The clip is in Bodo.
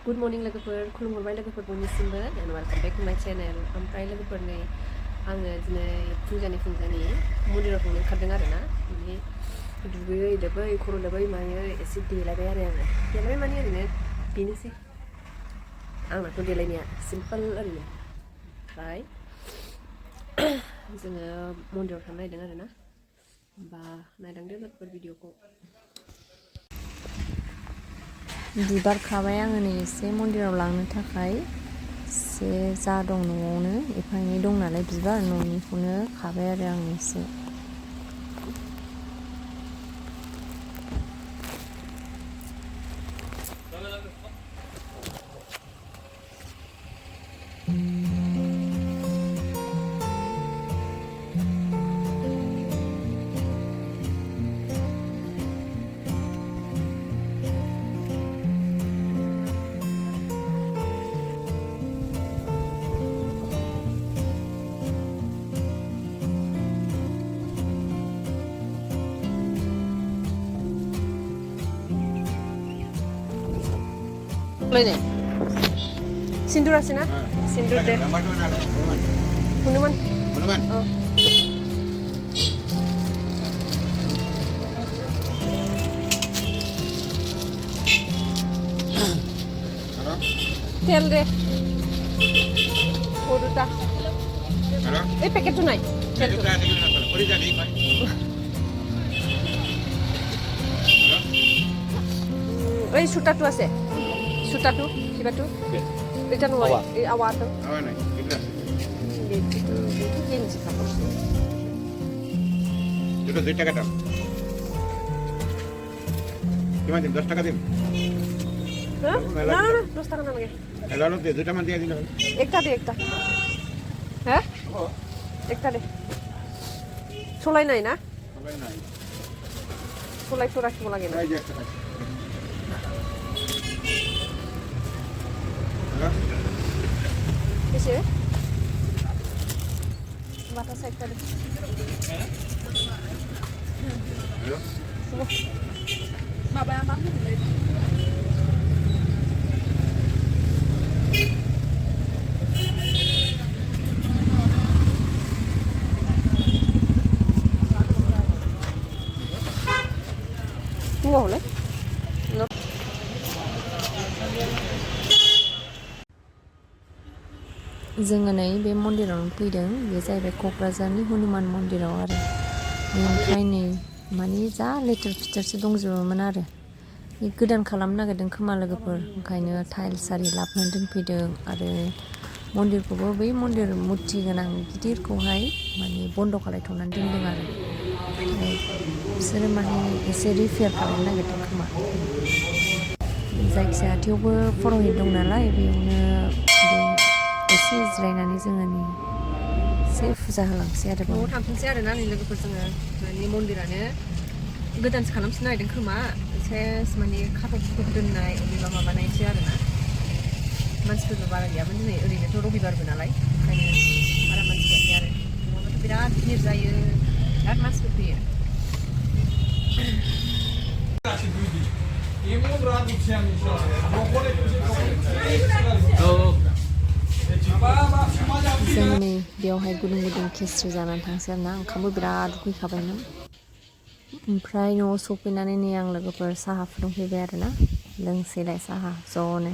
Good morning लोगोफोर खुलुमहरबाय लोगोफोर बयनिसिमबो and welcome back to my channel ओमफ्राय लोगोफोर नै आङो दिनै फुंजानि मन्दिराव थांनो ओंखारदों आरोना माने दुगैयै लोबै खर' लोबै मायो एसे देलायबाय आरो आङो देलायबाय माने ओरैनो बेनोसै आंनाथ' देलायनाया सिम्पोल ओरैनो ओमफ्राय जोङो मन्दिराव थांनो नागिरदों आरोना होमबा नायलांदो लोगोफोर भिडिअखौ बिबार खाबाय आङो नै एसे मन्दिराव लांनो थाखाय एसे जा दं न'आवनो एफा एनै दं नालाय बिबार न'निखौनो खाबाय आरो आं एसे Mana? Sindur aja na? Sindur deh. Hunuman. Hunuman. Oh. Tel deh. Udah dah. Paket tuh naik. Tel tuh. Suta tuh aja. Suta tuh, siapa tuh? Itu nuai, awal tuh. Awal nih, ikhlas. Itu jenis apa? Itu 2 টাকা দাম। Gimana dim? 10 টাকা dim? Hah? Nah, 10 টাকা নালাগে। এলানো দে 2টা মান দিয়ে দিলে হবে। একটা দে একটা। হ্যাঁ? একটা দে। সোলাই নাই না? সোলাই নাই। সোলাই তো রাখিব লাগে না। এই যে একটা। Bisa? Mata saya tadi. Halo? Semua. Mabang-mabang. Tunggu boleh? No. जोङो नै बे मन्दिरावनो फैदों बे जाहैबाय क'क्राझारनि हनुमान मन्दिराव आरो बेनिफ्राय नै माने जा लेथेर फिथेरसो दंजोबोमोन आरो बे गोदान खालामनो नागिरदों खोमा लोगोफोर ओंखायनो टाइल्स आरि लाबोनानै दोनफैदों आरो मन्दिरखौबो बै मन्दिर मुर्ति गोनां गिदिरखौहाय माने बन्द' खालायथ'नानै दोनदों आरो बिसोरो माने एसे रिपेयार खालामनो नागिरदों खोमा जायखिजाया थेवबो पुर'हित दं नालाय बेयावनो एसे जिरायनानै जोङो नै एसे फुजा होलांसै आरो न'आव थांफिनसै आरोना नै लोगोफोर जोङो माने मन्दिरानो गोदानसो खालामफिननो नागिरदों खोमा एसे माने खाथब दोननाय अबेबा माबानायसो आरोना मानसिफोरबो बारा गैयामोन दिनै ओरैनोथ' रबिबारबो नालाय ओंखायनो बारा मानसि फैयाखै आरो नङाबाथ' बिराद भिर जायो बिराद मानसिफोर फैयो जों नै बेयावहाय गुदुं गुदुं खिस्रि जानानै थांसै आरोना ओंखामबो बिराद उखैखाबायमोन ओमफ्राय न'आव सफैनानै नै आं लोगोफोर साहा फुदुंफैबाय आरोना लोंसैलाय साहा ज'नो